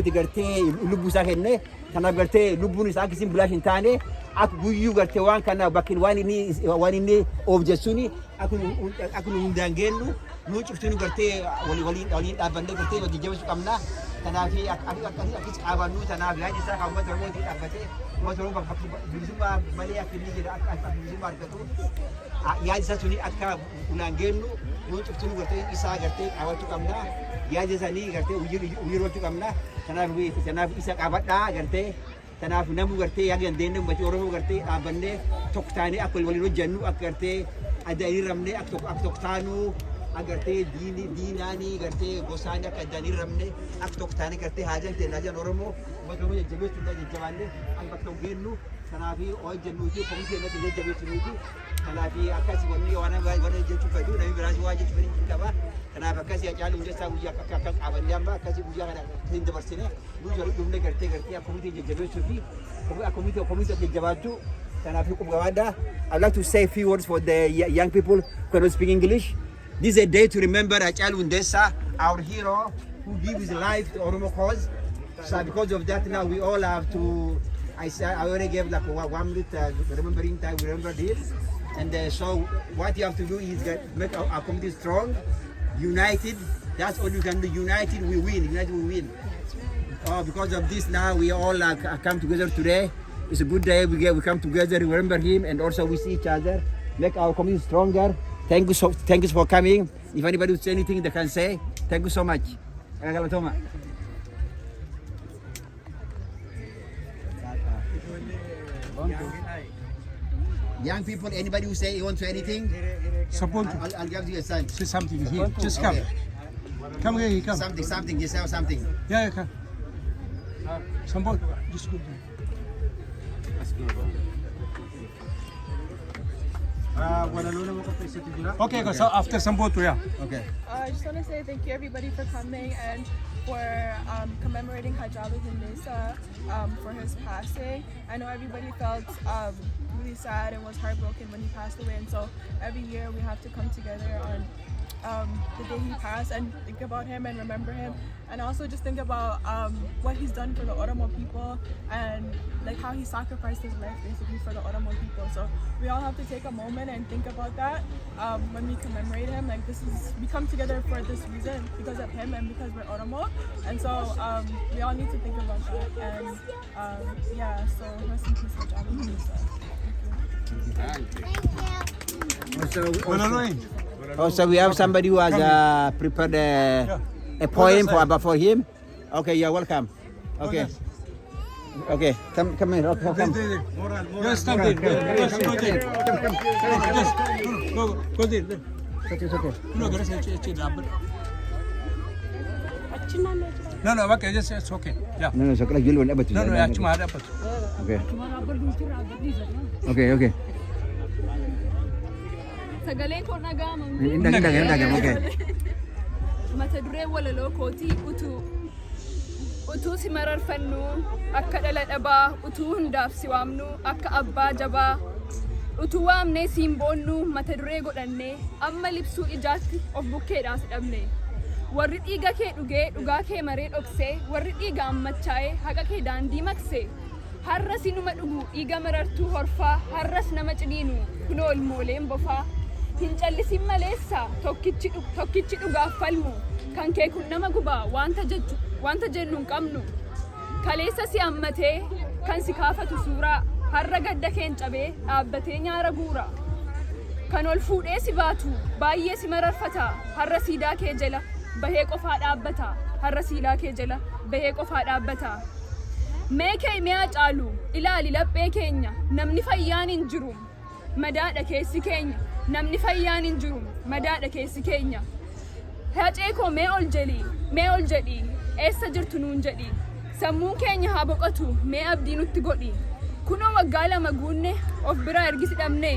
gartee lubbusaa kenne kanaaf gartee lubbuun isaa akkasiin bulaash hin taane akka guyyuu gartee waan kana bakkin waan inni of jechuun akka nu hundaan geennu nu cuftuu gartee waliin dhaabbannee gartee wajjin jabeessuu qabna. Kanaaf akkasii qabannu kanaaf yaada isaa kan uummata Oromootiin dhaabbatee uummata Oromoo bilisummaa malee akka inni jedha akka bilisummaa argatu yaada isaa suni akka ulaan geennu nu cuftuu gartee isaa gartee qaabachuu qabna. Yaada isaanii gartee hojii qabna. Kanaaf isa qabadhaa gartee kanaaf namni gartee yaada dandeenye uummata Oromoo gartee dhaabbannee tokko taanee akka waliin hojjennu akka gartee adda hin ramne akka tokko taanu agartee diinaanii gartee gosaanii akka adda hin ramne akka tokko taanee gartee haajaan Oromoo uummata Oromoo jajjabeessuu jajjabaannee akka bakka geennu kanaaf hojjennuuti komisii irratti jajjabeessuuti. Kanaaf akkasii waan jechuu fedhu namni biraas waan jechuu fedhu qaba. Kanaaf akkasii Haacaaluu hundeessaa guyyaa akka qabanne amma akkasii guyyaa kana hin dabarsine nu jala dhufne gartee akkamitti jajjabeessuu fi akkamitti jajjabaachuu kanaaf qubgabaadha. I'd like to say a few words for the young people who cannot speak English. This is a day to remember Haacaaluu Hundeessaa, our hero who gave his life to Oromo cause. So because of that now we all have to, I already gave like 1 minute remembering time, we remember this. And so what you have to do is make our community strong, united. That's all you can do. United we win. United we win. Because of this now we all come together today. It's a good day. We come together, remember him, and also we see each other, make our community stronger. Thank you for coming. If anybody wants anything they can say. Thank you so much. Young people, anybody who say you want to anything? I'll give you a sign. Say something here. Just come. Come here, come. Something, you say something. Yeah, come. Somebody, just go. Okay, so after Sambotu, yeah. Okay. I just want to say thank you everybody for coming and for commemorating Haacaaluu Hundeessaa for his passing. I know everybody felt really sad and was heartbroken when he passed away, and so every year we have to come together on the day he passed and think about him and remember him, and also just think about what he's done for the Oromo people and like how he sacrificed his life basically for the Oromo people. So we all have to take a moment and think about that when we commemorate him. Like we come together for this reason because of him and because we're Oromo, and so we all need to think about that. And yeah, so rest in peace, Haacaaluu Hundeessaa. Also, we have somebody who has prepared a poem for him. Okay, you're welcome. Okay. Okay, come here. Okay, come. Yes, come there. Yes, go there. Come. Yes, go there. It's okay. No, okay, just it's okay. Yeah. No, it's okay. You'll never do No, that. actually, I have Okay. Okay. Sagaleen koo dhaga'amu. Okay. Mata duree walaloo kootii utuu si mararfannu akka dhala dhabaa utuu hundaaf si waamnu akka abbaa jabaa utuu waamnee siin boonnu mata duree godhannee amma libsuu ijaatti of bukkeedhaas dhabne warri dhiiga kee dhugee dhugaa kee maree dhoksee warri dhiiga ammachaa'ee haqa kee daandii maksee har'as inuma dhugu dhiiga marartuu horfaa har'as nama ciniinu kunoo ilmooleen bofaa hin callisin maleessa tokkichi dhugaaf falmu kan kee kun nama gubaa wanta jennu hin qabnu kaleessa si hammatee kan si kaafatu suuraa har'a gadda keen cabee dhaabbatee nyaara guura kan ol fuudhee si baatu baay'ee si mararfata har'a siidaa kee jala bahee qofaa dhaabbata har'a siidaa kee jala bahee qofaa dhaabbata mee kee mee Haacaaluu ilaali laphee keenya namni fayyaan hin jiru madaadha keessi keenya namni fayyaan hin jiru madaadha keessi keenya hacee koo mee ol jedhii eessa jirtu nuun jedhii sammuun keenya haa boqotu mee abdii nutti godhi kunoo waggaa 2 guunne of biraa ergisi dhabne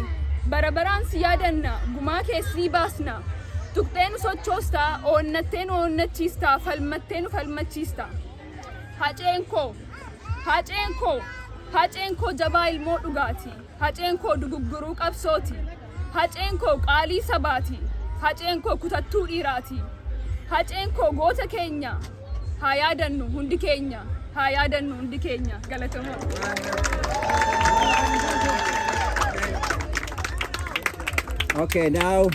bara baraan si yaadanna gumaa keessii baasna tuqxeen sochoostaa oonnatteen oonnachiistaa falmatteen falmachiistaa haceen koo jabaa ilmoo dhugaati haceen koo dugugguruu qabsooti haceen koo qaalii sabaati haceen koo kutattuu dhiiraati haceen koo goota keenya haa yaadannu hundi keenya galatamoo. Okay, now